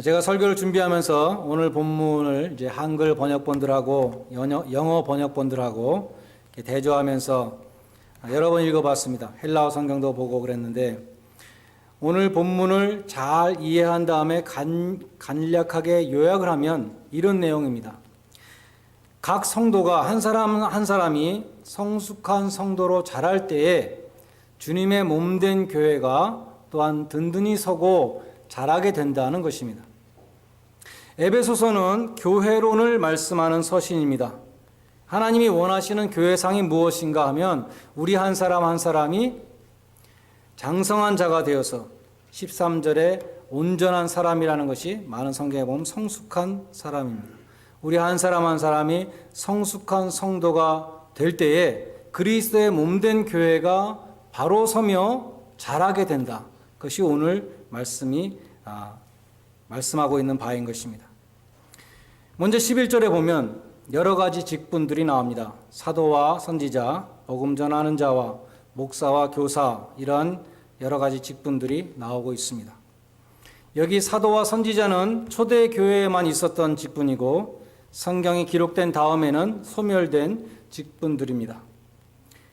제가 설교를 준비하면서 오늘 본문을 이제 한글 번역본들하고 영어 번역본들하고 대조하면서 여러 번 읽어봤습니다. 헬라어 성경도 보고 그랬는데 오늘 본문을 잘 이해한 다음에 간략하게 요약을 하면 이런 내용입니다. 각 성도가 한 사람 한 사람이 성숙한 성도로 자랄 때에 주님의 몸된 교회가 또한 든든히 서고 자라게 된다는 것입니다. 에베소서는 교회론을 말씀하는 서신입니다. 하나님이 원하시는 교회상이 무엇인가 하면 우리 한 사람 한 사람이 장성한 자가 되어서 13절에 온전한 사람이라는 것이 많은 성경에 보면 성숙한 사람입니다. 우리 한 사람 한 사람이 성숙한 성도가 될 때에 그리스도의 몸된 교회가 바로 서며 자라게 된다. 그것이 오늘 말씀이 말씀하고 있는 바인 것입니다. 먼저 11절에 보면 여러 가지 직분들이 나옵니다. 사도와 선지자, 복음 전하는 자와 목사와 교사, 이러한 여러 가지 직분들이 나오고 있습니다. 여기 사도와 선지자는 초대 교회에만 있었던 직분이고 성경이 기록된 다음에는 소멸된 직분들입니다.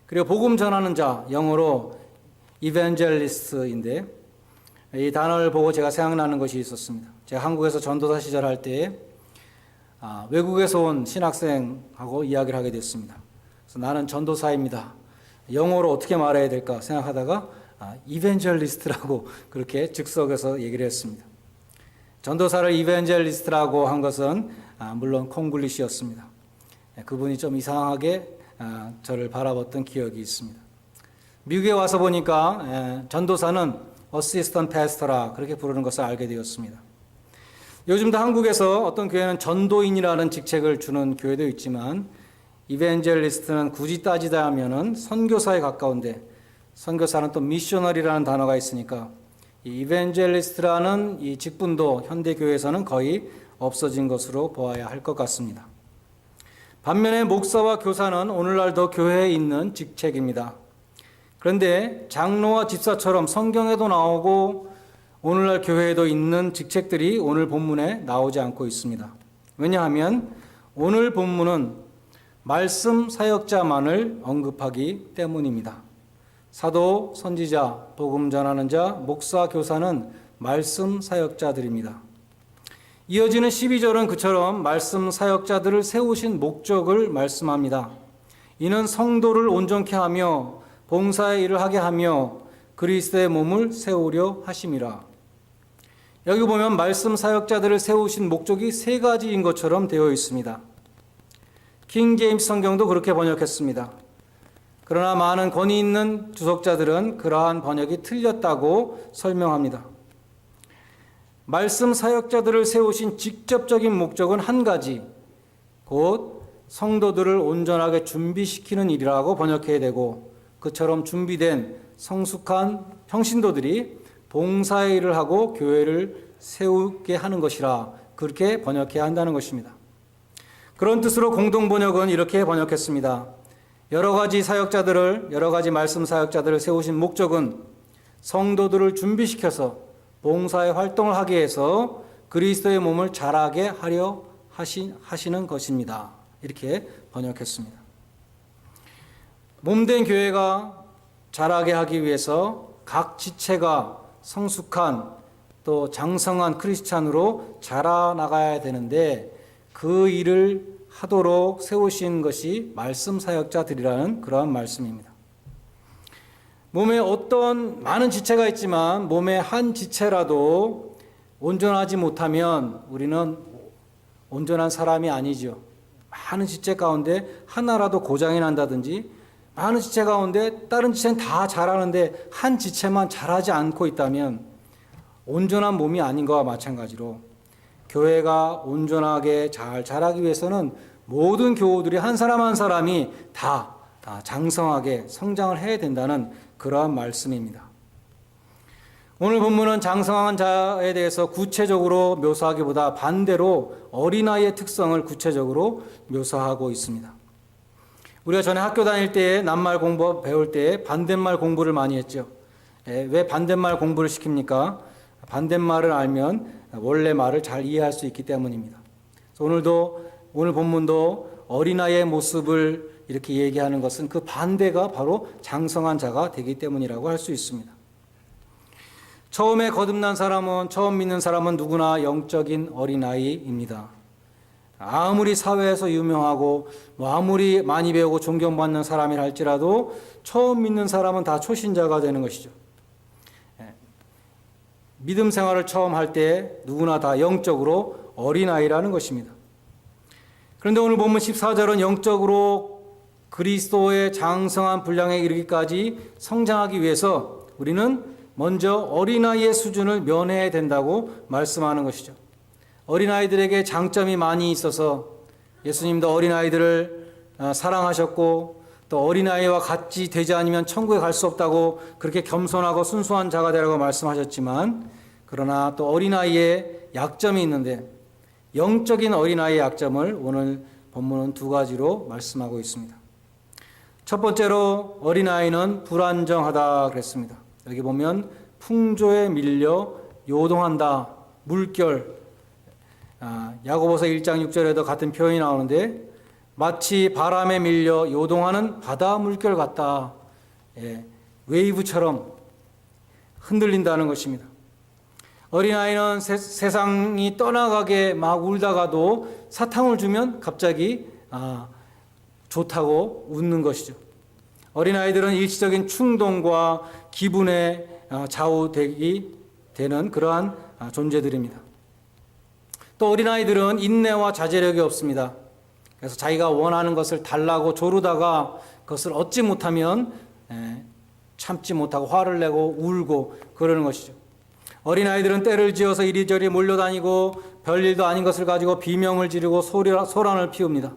그리고 복음 전하는 자, 영어로 evangelist인데 이 단어를 보고 제가 생각나는 것이 있었습니다. 제가 한국에서 전도사 시절 할 때에 외국에서 온 신학생하고 이야기를 하게 됐습니다. 그래서 나는 전도사입니다. 영어로 어떻게 말해야 될까 생각하다가 이벤젤리스트라고 그렇게 즉석에서 얘기를 했습니다. 전도사를 이벤젤리스트라고 한 것은 물론 콩글리시였습니다. 그분이 좀 이상하게 저를 바라봤던 기억이 있습니다. 미국에 와서 보니까 전도사는 어시스턴트 패스터라 그렇게 부르는 것을 알게 되었습니다. 요즘도 한국에서 어떤 교회는 전도인이라는 직책을 주는 교회도 있지만 이벤젤리스트는 굳이 따지다 하면은 선교사에 가까운데 선교사는 또 미셔너리라는 단어가 있으니까 이 이벤젤리스트라는 이 직분도 현대 교회에서는 거의 없어진 것으로 보아야 할 것 같습니다. 반면에 목사와 교사는 오늘날도 교회에 있는 직책입니다. 그런데 장로와 집사처럼 성경에도 나오고 오늘날 교회에도 있는 직책들이 오늘 본문에 나오지 않고 있습니다. 왜냐하면 오늘 본문은 말씀 사역자만을 언급하기 때문입니다. 사도, 선지자, 복음 전하는 자, 목사, 교사는 말씀 사역자들입니다. 이어지는 12절은 그처럼 말씀 사역자들을 세우신 목적을 말씀합니다. 이는 성도를 온전케 하며 봉사의 일을 하게 하며 그리스도의 몸을 세우려 하심이라. 여기 보면 말씀 사역자들을 세우신 목적이 세 가지인 것처럼 되어 있습니다. 킹 제임스 성경도 그렇게 번역했습니다. 그러나 많은 권위 있는 주석자들은 그러한 번역이 틀렸다고 설명합니다. 말씀 사역자들을 세우신 직접적인 목적은 한 가지, 곧 성도들을 온전하게 준비시키는 일이라고 번역해야 되고 그처럼 준비된 성숙한 평신도들이 봉사의 일을 하고 교회를 세우게 하는 것이라 그렇게 번역해야 한다는 것입니다. 그런 뜻으로 공동번역은 이렇게 번역했습니다. 여러 가지 말씀 사역자들을 세우신 목적은 성도들을 준비시켜서 봉사의 활동을 하게 해서 그리스도의 몸을 자라게 하려 하시는 것입니다. 이렇게 번역했습니다. 몸된 교회가 자라게 하기 위해서 각 지체가 성숙한 또 장성한 크리스찬으로 자라나가야 되는데 그 일을 하도록 세우신 것이 말씀 사역자들이라는 그러한 말씀입니다. 몸에 어떤 많은 지체가 있지만 몸의 한 지체라도 온전하지 못하면 우리는 온전한 사람이 아니죠. 많은 지체 가운데 하나라도 고장이 난다든지 많은 지체 가운데 다른 지체는 다 잘하는데 한 지체만 잘하지 않고 있다면 온전한 몸이 아닌 것과 마찬가지로 교회가 온전하게 잘 자라기 위해서는 모든 교우들이 한 사람 한 사람이 다 장성하게 성장을 해야 된다는 그러한 말씀입니다. 오늘 본문은 장성한 자에 대해서 구체적으로 묘사하기보다 반대로 어린아이의 특성을 구체적으로 묘사하고 있습니다. 우리가 전에 학교 다닐 때 낱말 공부 배울 때 반대말 공부를 많이 했죠. 왜 반대말 공부를 시킵니까? 반대말을 알면 원래 말을 잘 이해할 수 있기 때문입니다. 오늘 본문도 어린아이의 모습을 이렇게 얘기하는 것은 그 반대가 바로 장성한 자가 되기 때문이라고 할 수 있습니다. 처음에 거듭난 사람은, 처음 믿는 사람은 누구나 영적인 어린아이입니다. 아무리 사회에서 유명하고 아무리 많이 배우고 존경받는 사람이라 할지라도 처음 믿는 사람은 다 초신자가 되는 것이죠. 믿음 생활을 처음 할 때 누구나 다 영적으로 어린아이라는 것입니다. 그런데 오늘 본문 14절은 영적으로 그리스도의 장성한 분량에 이르기까지 성장하기 위해서 우리는 먼저 어린아이의 수준을 면해야 된다고 말씀하는 것이죠. 어린아이들에게 장점이 많이 있어서 예수님도 어린아이들을 사랑하셨고 또 어린아이와 같이 되지 않으면 천국에 갈 수 없다고 그렇게 겸손하고 순수한 자가 되라고 말씀하셨지만, 그러나 또 어린아이의 약점이 있는데 영적인 어린아이의 약점을 오늘 본문은 두 가지로 말씀하고 있습니다. 첫 번째로 어린아이는 불안정하다 그랬습니다. 여기 보면 풍조에 밀려 요동한다, 물결, 야고보서 1장 6절에도 같은 표현이 나오는데 마치 바람에 밀려 요동하는 바다 물결 같다. 웨이브처럼 흔들린다는 것입니다. 어린아이는 세상이 떠나가게 막 울다가도 사탕을 주면 갑자기 좋다고 웃는 것이죠. 어린아이들은 일시적인 충동과 기분에 좌우되기 되는 그러한 존재들입니다. 또 어린아이들은 인내와 자제력이 없습니다. 그래서 자기가 원하는 것을 달라고 조르다가 그것을 얻지 못하면 참지 못하고 화를 내고 울고 그러는 것이죠. 어린아이들은 때를 지어서 이리저리 몰려다니고 별일도 아닌 것을 가지고 비명을 지르고 소란을 피웁니다.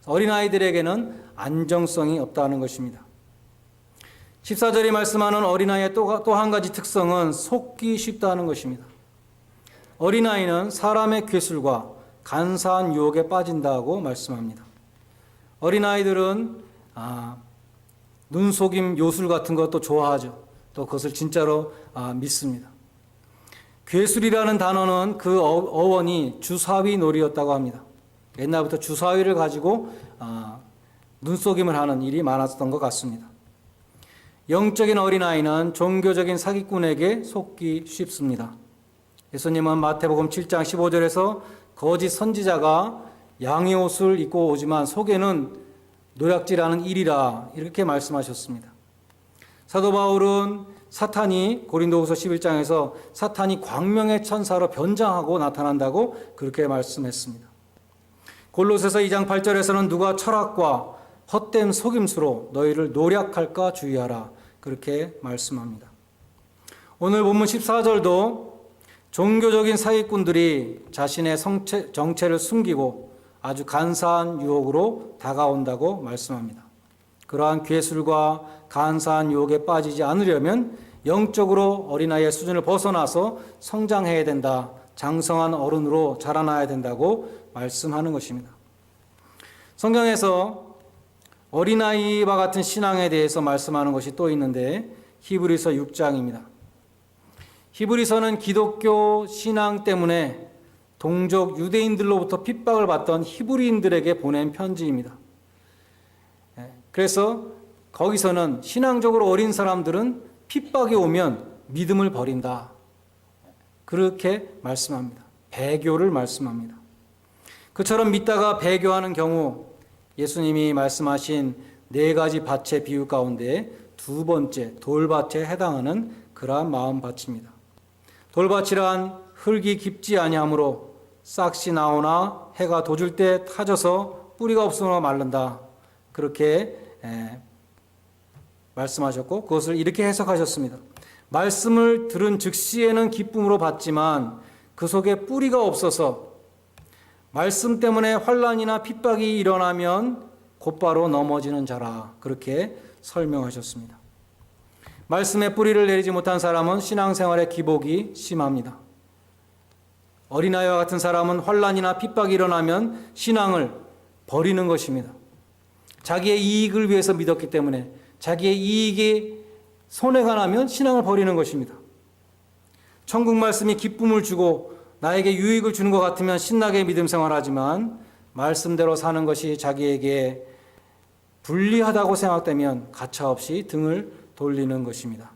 어린아이들에게는 안정성이 없다는 것입니다. 14절이 말씀하는 어린아이의 또 한 가지 특성은 속기 쉽다는 것입니다. 어린아이는 사람의 괴술과 간사한 유혹에 빠진다고 말씀합니다. 어린아이들은 눈속임 요술 같은 것도 좋아하죠. 또 그것을 진짜로 믿습니다. 괴술이라는 단어는 그 어원이 주사위 놀이였다고 합니다. 옛날부터 주사위를 가지고 눈속임을 하는 일이 많았던 것 같습니다. 영적인 어린아이는 종교적인 사기꾼에게 속기 쉽습니다. 예수님은 마태복음 7장 15절에서 거짓 선지자가 양의 옷을 입고 오지만 속에는 노략질하는 일이라 이렇게 말씀하셨습니다. 사도 바울은 사탄이 고린도후서 11장에서 사탄이 광명의 천사로 변장하고 나타난다고 그렇게 말씀했습니다. 골로새서 2장 8절에서는 누가 철학과 헛된 속임수로 너희를 노략할까 주의하라 그렇게 말씀합니다. 오늘 본문 14절도 종교적인 사기꾼들이 자신의 정체를 숨기고 아주 간사한 유혹으로 다가온다고 말씀합니다. 그러한 괴술과 간사한 유혹에 빠지지 않으려면 영적으로 어린아이의 수준을 벗어나서 성장해야 된다. 장성한 어른으로 자라나야 된다고 말씀하는 것입니다. 성경에서 어린아이와 같은 신앙에 대해서 말씀하는 것이 또 있는데 히브리서 6장입니다. 히브리서는 기독교 신앙 때문에 동족 유대인들로부터 핍박을 받던 히브리인들에게 보낸 편지입니다. 그래서 거기서는 신앙적으로 어린 사람들은 핍박이 오면 믿음을 버린다. 그렇게 말씀합니다. 배교를 말씀합니다. 그처럼 믿다가 배교하는 경우 예수님이 말씀하신 4가지 밭의 비유 가운데 두 번째 돌밭에 해당하는 그러한 마음밭입니다. 돌밭이란 흙이 깊지 아니하므로 싹이 나오나 해가 돋을 때 타져서 뿌리가 없으므로 마른다. 그렇게 말씀하셨고 그것을 이렇게 해석하셨습니다. 말씀을 들은 즉시에는 기쁨으로 받지만 그 속에 뿌리가 없어서 말씀 때문에 환난이나 핍박이 일어나면 곧바로 넘어지는 자라 그렇게 설명하셨습니다. 말씀에 뿌리를 내리지 못한 사람은 신앙생활에 기복이 심합니다. 어린아이와 같은 사람은 환난이나 핍박이 일어나면 신앙을 버리는 것입니다. 자기의 이익을 위해서 믿었기 때문에 자기의 이익에 손해가 나면 신앙을 버리는 것입니다. 천국 말씀이 기쁨을 주고 나에게 유익을 주는 것 같으면 신나게 믿음 생활하지만 말씀대로 사는 것이 자기에게 불리하다고 생각되면 가차없이 등을 돌리는 것입니다.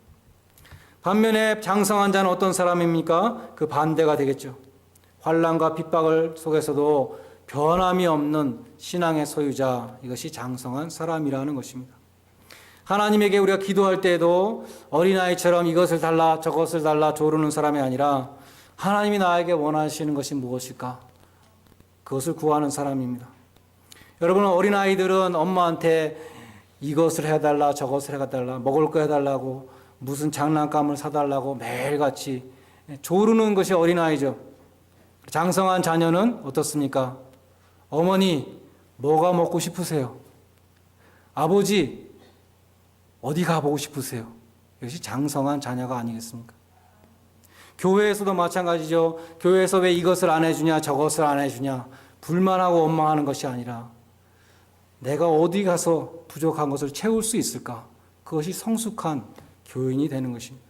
반면에 장성한 자는 어떤 사람입니까? 그 반대가 되겠죠. 환난과 핍박을 속에서도 변함이 없는 신앙의 소유자, 이것이 장성한 사람이라는 것입니다. 하나님에게 우리가 기도할 때에도 어린아이처럼 이것을 달라 저것을 달라 조르는 사람이 아니라 하나님이 나에게 원하시는 것이 무엇일까? 그것을 구하는 사람입니다. 여러분, 어린아이들은 엄마한테 이것을 해달라 저것을 해달라 먹을 거 해달라고 무슨 장난감을 사달라고 매일같이 조르는 것이 어린아이죠. 장성한 자녀는 어떻습니까? 어머니, 뭐가 먹고 싶으세요? 아버지, 어디 가보고 싶으세요? 이것이 장성한 자녀가 아니겠습니까? 교회에서도 마찬가지죠. 교회에서 왜 이것을 안 해주냐 저것을 안 해주냐 불만하고 원망하는 것이 아니라 내가 어디 가서 부족한 것을 채울 수 있을까? 그것이 성숙한 교인이 되는 것입니다.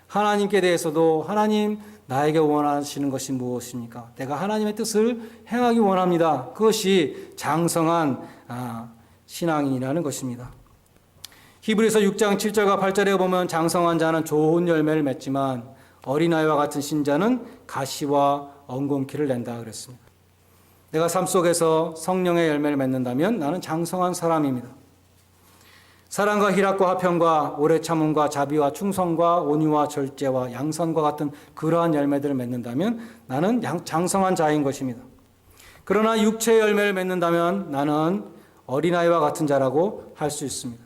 하나님께 대해서도 하나님 나에게 원하시는 것이 무엇입니까? 내가 하나님의 뜻을 행하기 원합니다. 그것이 장성한 신앙인이라는 것입니다. 히브리서 6장 7절과 8절에 보면 장성한 자는 좋은 열매를 맺지만 어린아이와 같은 신자는 가시와 엉겅퀴를 낸다 그랬습니다. 내가 삶 속에서 성령의 열매를 맺는다면 나는 장성한 사람입니다. 사랑과 희락과 화평과 오래 참음과 자비와 충성과 온유와 절제와 양선과 같은 그러한 열매들을 맺는다면 나는 장성한 자인 것입니다. 그러나 육체의 열매를 맺는다면 나는 어린아이와 같은 자라고 할 수 있습니다.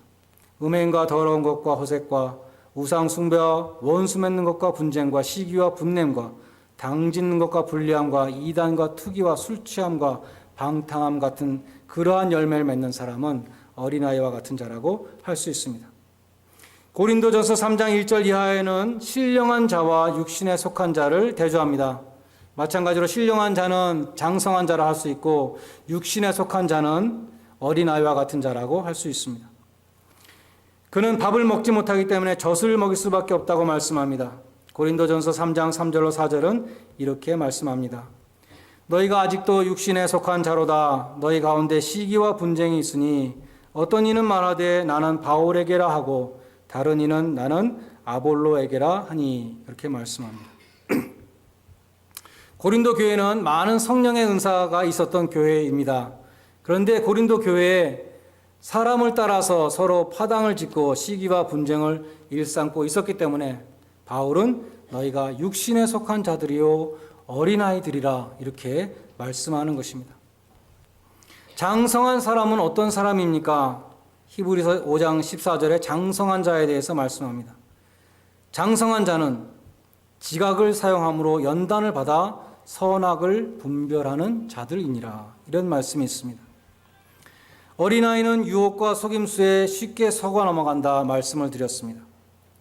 음행과 더러운 것과 허색과 우상 숭배와 원수 맺는 것과 분쟁과 시기와 분냄과 당짓는 것과 불리함과 이단과 투기와 술 취함과 방탕함 같은 그러한 열매를 맺는 사람은 어린아이와 같은 자라고 할 수 있습니다. 고린도전서 3장 1절 이하에는 신령한 자와 육신에 속한 자를 대조합니다. 마찬가지로 신령한 자는 장성한 자라 할 수 있고 육신에 속한 자는 어린아이와 같은 자라고 할 수 있습니다. 그는 밥을 먹지 못하기 때문에 젖을 먹일 수밖에 없다고 말씀합니다. 고린도전서 3장 3절로 4절은 이렇게 말씀합니다. 너희가 아직도 육신에 속한 자로다. 너희 가운데 시기와 분쟁이 있으니 어떤 이는 말하되 나는 바울에게라 하고 다른 이는 나는 아볼로에게라 하니 이렇게 말씀합니다. 고린도 교회는 많은 성령의 은사가 있었던 교회입니다. 그런데 고린도 교회에 사람을 따라서 서로 파당을 짓고 시기와 분쟁을 일삼고 있었기 때문에 바울은 너희가 육신에 속한 자들이요 어린아이들이라 이렇게 말씀하는 것입니다. 장성한 사람은 어떤 사람입니까? 히브리서 5장 14절에 장성한 자에 대해서 말씀합니다. 장성한 자는 지각을 사용함으로 연단을 받아 선악을 분별하는 자들이니라 이런 말씀이 있습니다. 어린아이는 유혹과 속임수에 쉽게 속아 넘어간다 말씀을 드렸습니다.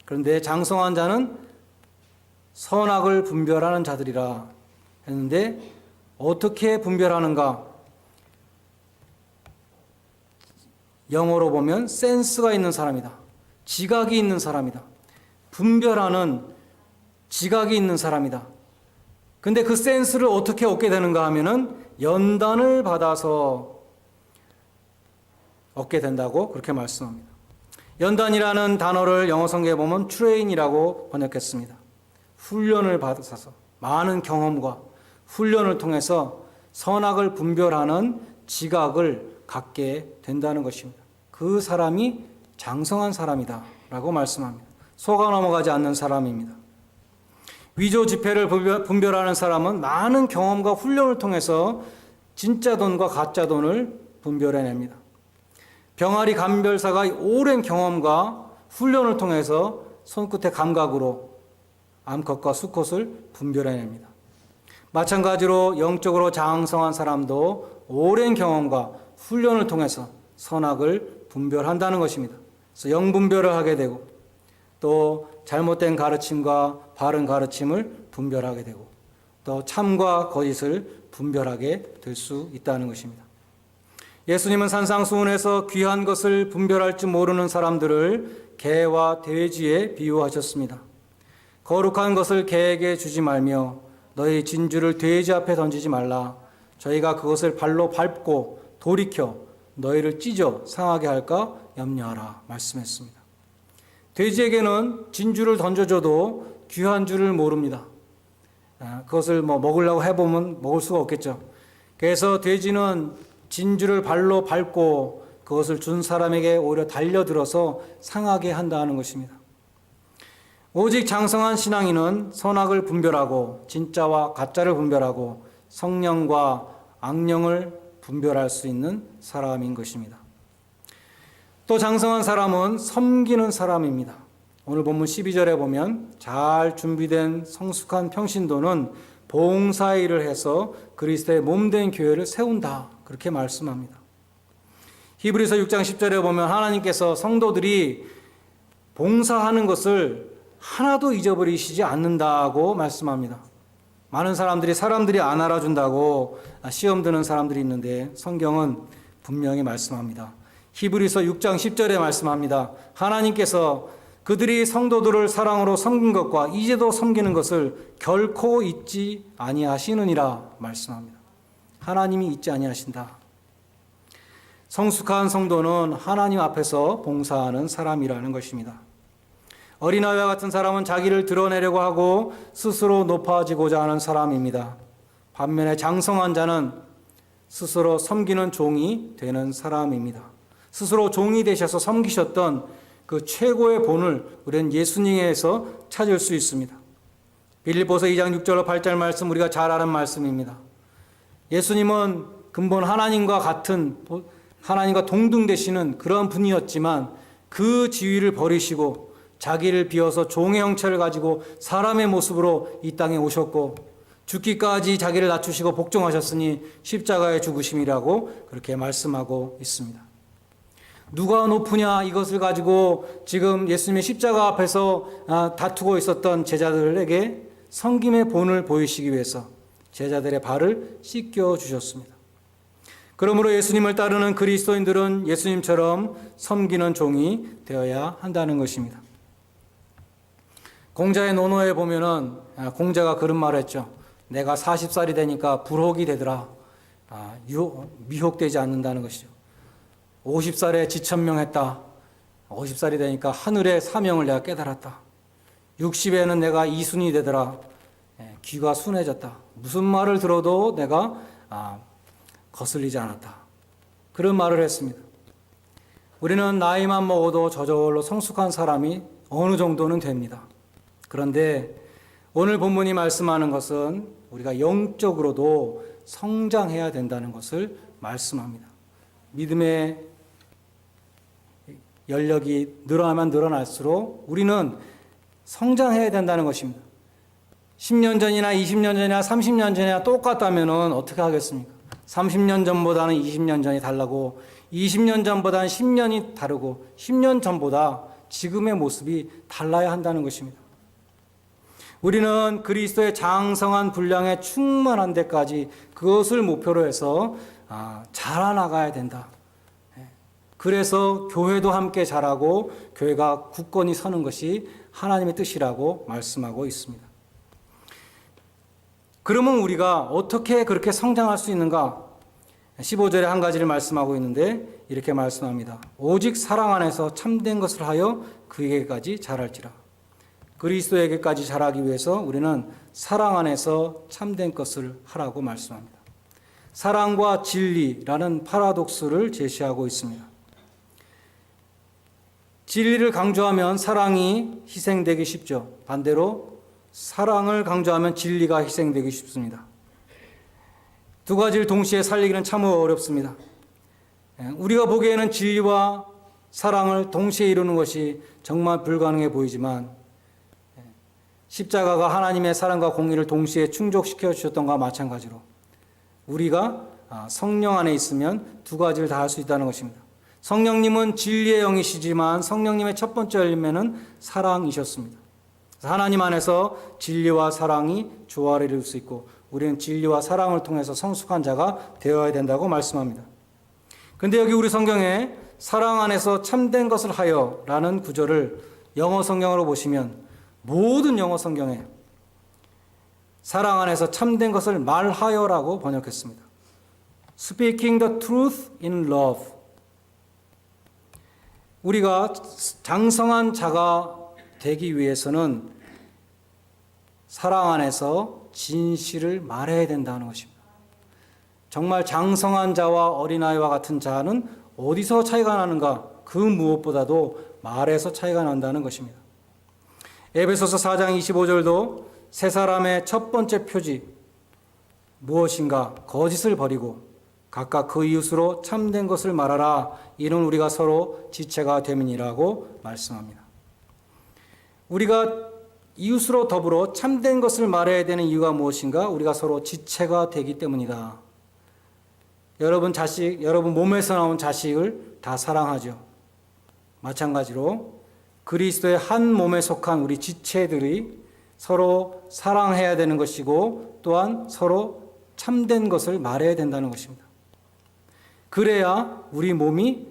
그런데 장성한 자는 선악을 분별하는 자들이라 했는데 어떻게 분별하는가? 영어로 보면 센스가 있는 사람이다. 지각이 있는 사람이다. 분별하는 지각이 있는 사람이다. 근데 그 센스를 어떻게 얻게 되는가 하면은 연단을 받아서 얻게 된다고 그렇게 말씀합니다. 연단이라는 단어를 영어 성경에 보면 트레인이라고 번역했습니다. 훈련을 받아서 많은 경험과 훈련을 통해서 선악을 분별하는 지각을 갖게 된다는 것입니다. 그 사람이 장성한 사람이다 라고 말씀합니다. 속아 넘어가지 않는 사람입니다. 위조 지폐를 분별하는 사람은 많은 경험과 훈련을 통해서 진짜 돈과 가짜 돈을 분별해냅니다. 병아리 감별사가 오랜 경험과 훈련을 통해서 손끝의 감각으로 암컷과 수컷을 분별해냅니다. 마찬가지로 영적으로 장성한 사람도 오랜 경험과 훈련을 통해서 선악을 분별한다는 것입니다. 그래서 영분별을 하게 되고 또 잘못된 가르침과 바른 가르침을 분별하게 되고 또 참과 거짓을 분별하게 될 수 있다는 것입니다. 예수님은 산상수훈에서 귀한 것을 분별할 줄 모르는 사람들을 개와 돼지에 비유하셨습니다. 거룩한 것을 개에게 주지 말며 너희 진주를 돼지 앞에 던지지 말라. 저희가 그것을 발로 밟고 돌이켜 너희를 찢어 상하게 할까 염려하라 말씀했습니다. 돼지에게는 진주를 던져줘도 귀한 줄을 모릅니다. 그것을 먹으려고 해보면 먹을 수가 없겠죠. 그래서 돼지는 진주를 발로 밟고 그것을 준 사람에게 오히려 달려들어서 상하게 한다는 것입니다. 오직 장성한 신앙인은 선악을 분별하고 진짜와 가짜를 분별하고 성령과 악령을 분별할 수 있는 사람인 것입니다. 또 장성한 사람은 섬기는 사람입니다. 오늘 본문 12절에 보면 잘 준비된 성숙한 평신도는 봉사일을 해서 그리스도의 몸된 교회를 세운다. 그렇게 말씀합니다. 히브리서 6장 10절에 보면 하나님께서 성도들이 봉사하는 것을 하나도 잊어버리시지 않는다고 말씀합니다. 많은 사람들이 안 알아준다고 시험 드는 사람들이 있는데 성경은 분명히 말씀합니다. 히브리서 6장 10절에 말씀합니다. 하나님께서 그들이 성도들을 사랑으로 섬긴 것과 이제도 섬기는 것을 결코 잊지 아니하시느니라 말씀합니다. 하나님이 잊지 아니하신다. 성숙한 성도는 하나님 앞에서 봉사하는 사람이라는 것입니다. 어린아이와 같은 사람은 자기를 드러내려고 하고 스스로 높아지고자 하는 사람입니다. 반면에 장성한 자는 스스로 섬기는 종이 되는 사람입니다. 스스로 종이 되셔서 섬기셨던 그 최고의 본을 우리는 예수님에서 찾을 수 있습니다. 빌립보서 2장 6절로 8절 말씀 우리가 잘 아는 말씀입니다. 예수님은 근본 하나님과 동등되시는 그런 분이었지만 그 지위를 버리시고 자기를 비워서 종의 형체를 가지고 사람의 모습으로 이 땅에 오셨고 죽기까지 자기를 낮추시고 복종하셨으니 십자가의 죽으심이라고 그렇게 말씀하고 있습니다. 누가 높으냐 이것을 가지고 지금 예수님의 십자가 앞에서 다투고 있었던 제자들에게 섬김의 본을 보이시기 위해서 제자들의 발을 씻겨 주셨습니다. 그러므로 예수님을 따르는 그리스도인들은 예수님처럼 섬기는 종이 되어야 한다는 것입니다. 공자의 논어에 보면은 공자가 그런 말을 했죠. 내가 40살이 되니까 불혹이 되더라. 미혹되지 않는다는 것이죠. 50살에 지천명했다. 50살이 되니까 하늘의 사명을 내가 깨달았다. 60에는 내가 이순이 되더라. 귀가 순해졌다. 무슨 말을 들어도 내가 거슬리지 않았다. 그런 말을 했습니다. 우리는 나이만 먹어도 저절로 성숙한 사람이 어느 정도는 됩니다. 그런데 오늘 본문이 말씀하는 것은 우리가 영적으로도 성장해야 된다는 것을 말씀합니다. 믿음의 연력이 늘어나면 늘어날수록 우리는 성장해야 된다는 것입니다. 10년 전이나 20년 전이나 30년 전이나 똑같다면 어떻게 하겠습니까? 30년 전보다는 20년 전이 다르고 20년 전보다는 10년이 다르고 10년 전보다 지금의 모습이 달라야 한다는 것입니다. 우리는 그리스도의 장성한 분량에 충만한 데까지 그것을 목표로 해서 자라나가야 된다. 그래서 교회도 함께 자라고 교회가 굳건히 서는 것이 하나님의 뜻이라고 말씀하고 있습니다. 그러면 우리가 어떻게 그렇게 성장할 수 있는가? 15절에 한 가지를 말씀하고 있는데 이렇게 말씀합니다. 오직 사랑 안에서 참된 것을 하여 그에게까지 자랄지라. 그리스도에게까지 자라기 위해서 우리는 사랑 안에서 참된 것을 하라고 말씀합니다. 사랑과 진리라는 파라독스를 제시하고 있습니다. 진리를 강조하면 사랑이 희생되기 쉽죠. 반대로 사랑을 강조하면 진리가 희생되기 쉽습니다. 두 가지를 동시에 살리기는 참 어렵습니다. 우리가 보기에는 진리와 사랑을 동시에 이루는 것이 정말 불가능해 보이지만 십자가가 하나님의 사랑과 공의를 동시에 충족시켜 주셨던 것과 마찬가지로 우리가 성령 안에 있으면 두 가지를 다 할 수 있다는 것입니다. 성령님은 진리의 영이시지만 성령님의 첫 번째 열매는 사랑이셨습니다. 하나님 안에서 진리와 사랑이 조화를 이룰 수 있고 우리는 진리와 사랑을 통해서 성숙한 자가 되어야 된다고 말씀합니다. 그런데 여기 우리 성경에 사랑 안에서 참된 것을 하여 라는 구절을 영어 성경으로 보시면 모든 영어 성경에 사랑 안에서 참된 것을 말하여라고 번역했습니다. Speaking the truth in love. 우리가 장성한 자가 되기 위해서는 사랑 안에서 진실을 말해야 된다는 것입니다. 정말 장성한 자와 어린아이와 같은 자는 어디서 차이가 나는가? 그 무엇보다도 말에서 차이가 난다는 것입니다. 에베소서 4장 25절도 세 사람의 첫 번째 표지 무엇인가? 거짓을 버리고 각각 그 이웃으로 참된 것을 말하라. 이는 우리가 서로 지체가 됨이니라고 말씀합니다. 우리가 이웃으로 더불어 참된 것을 말해야 되는 이유가 무엇인가? 우리가 서로 지체가 되기 때문이다. 여러분 몸에서 나온 자식을 다 사랑하죠. 마찬가지로 그리스도의 한 몸에 속한 우리 지체들이 서로 사랑해야 되는 것이고 또한 서로 참된 것을 말해야 된다는 것입니다. 그래야 우리 몸이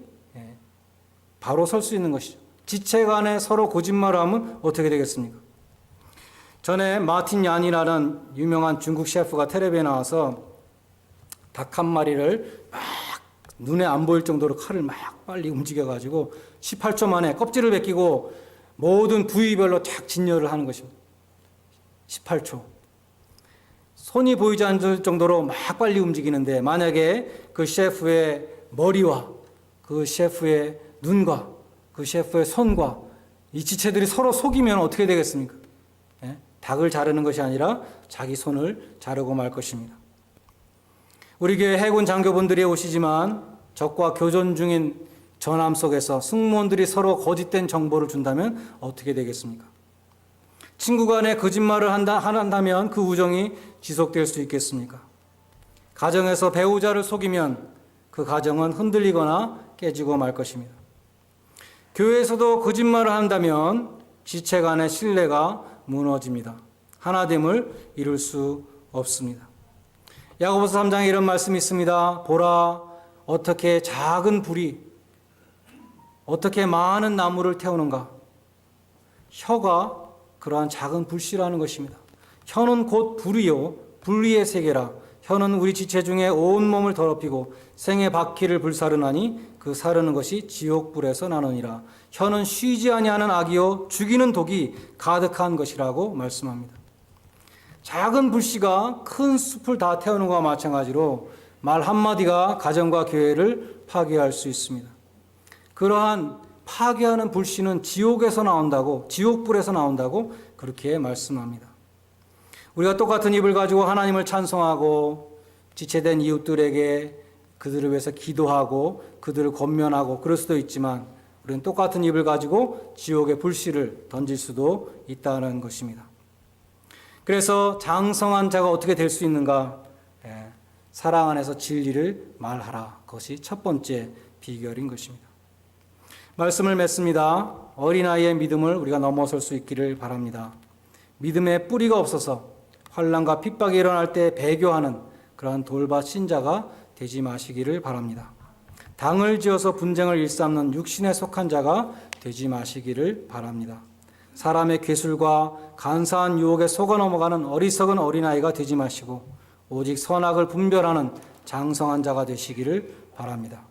바로 설 수 있는 것이죠. 지체 간에 서로 거짓말을 하면 어떻게 되겠습니까? 전에 마틴 얀이라는 유명한 중국 셰프가 텔레비에 나와서 닭 한 마리를 막 눈에 안 보일 정도로 칼을 막 빨리 움직여가지고 18초 만에 껍질을 벗기고 모든 부위별로 쫙 진열을 하는 것입니다. 18초. 손이 보이지 않을 정도로 막 빨리 움직이는데 만약에 그 셰프의 머리와 그 셰프의 눈과 그 셰프의 손과 이 지체들이 서로 속이면 어떻게 되겠습니까? 닭을 자르는 것이 아니라 자기 손을 자르고 말 것입니다. 우리 교회 해군 장교분들이 오시지만 적과 교전 중인 전함 속에서 승무원들이 서로 거짓된 정보를 준다면 어떻게 되겠습니까? 친구 간에 거짓말을 한다면 그 우정이 지속될 수 있겠습니까? 가정에서 배우자를 속이면 그 가정은 흔들리거나 깨지고 말 것입니다. 교회에서도 거짓말을 한다면 지체 간의 신뢰가 무너집니다. 하나됨을 이룰 수 없습니다. 야고보서 3장에 이런 말씀이 있습니다. 보라, 어떻게 작은 불이 어떻게 많은 나무를 태우는가. 혀가 그러한 작은 불씨라는 것입니다. 혀는 곧 불이요 불의의 세계라. 혀는 우리 지체 중에 온 몸을 더럽히고 생의 바퀴를 불사르나니 그 사르는 것이 지옥불에서 나느니라. 혀는 쉬지 아니하는 악이요 죽이는 독이 가득한 것이라고 말씀합니다. 작은 불씨가 큰 숲을 다 태우는 것과 마찬가지로 말 한마디가 가정과 교회를 파괴할 수 있습니다. 그러한 파괴하는 불씨는 지옥에서 나온다고, 지옥불에서 나온다고 그렇게 말씀합니다. 우리가 똑같은 입을 가지고 하나님을 찬송하고 지체된 이웃들에게 그들을 위해서 기도하고 그들을 권면하고 그럴 수도 있지만 우리는 똑같은 입을 가지고 지옥의 불씨를 던질 수도 있다는 것입니다. 그래서 장성한 자가 어떻게 될 수 있는가? 사랑 안에서 진리를 말하라. 그것이 첫 번째 비결인 것입니다. 말씀을 맺습니다. 어린아이의 믿음을 우리가 넘어설 수 있기를 바랍니다. 믿음에 뿌리가 없어서 환난과 핍박이 일어날 때 배교하는 그러한 돌밭 신자가 되지 마시기를 바랍니다. 당을 지어서 분쟁을 일삼는 육신에 속한 자가 되지 마시기를 바랍니다. 사람의 괴술과 간사한 유혹에 속아 넘어가는 어리석은 어린아이가 되지 마시고 오직 선악을 분별하는 장성한 자가 되시기를 바랍니다.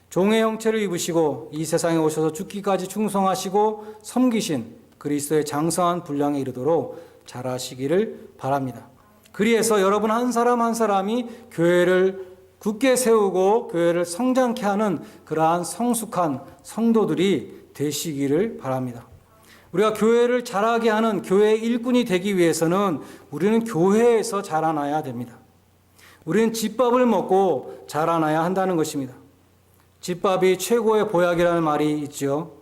종의 형체를 입으시고 이 세상에 오셔서 죽기까지 충성하시고 섬기신 그리스도의 장성한 분량에 이르도록 잘하시기를 바랍니다. 그리해서 여러분 한 사람 한 사람이 교회를 굳게 세우고 교회를 성장케 하는 그러한 성숙한 성도들이 되시기를 바랍니다. 우리가 교회를 자라게 하는 교회의 일꾼이 되기 위해서는 우리는 교회에서 자라나야 됩니다. 우리는 집밥을 먹고 자라나야 한다는 것입니다. 집밥이 최고의 보약이라는 말이 있죠.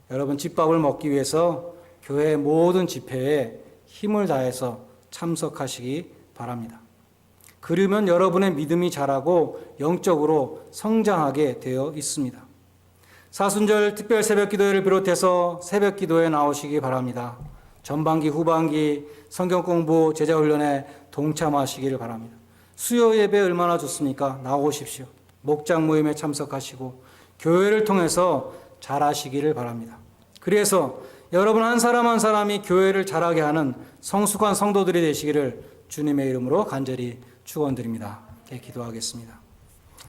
여러분 집밥을 먹기 위해서 교회의 모든 집회에 힘을 다해서 참석하시기 바랍니다. 그러면 여러분의 믿음이 자라고 영적으로 성장하게 되어 있습니다. 사순절 특별 새벽기도회를 비롯해서 새벽기도에 나오시기 바랍니다. 전반기, 후반기 성경 공부, 제자훈련에 동참하시기를 바랍니다. 수요 예배 얼마나 좋습니까? 나오십시오. 목장 모임에 참석하시고 교회를 통해서 잘하시기를 바랍니다. 그래서 여러분 한 사람 한 사람이 교회를 잘하게 하는 성숙한 성도들이 되시기를 주님의 이름으로 간절히 축원드립니다. 기도하겠습니다.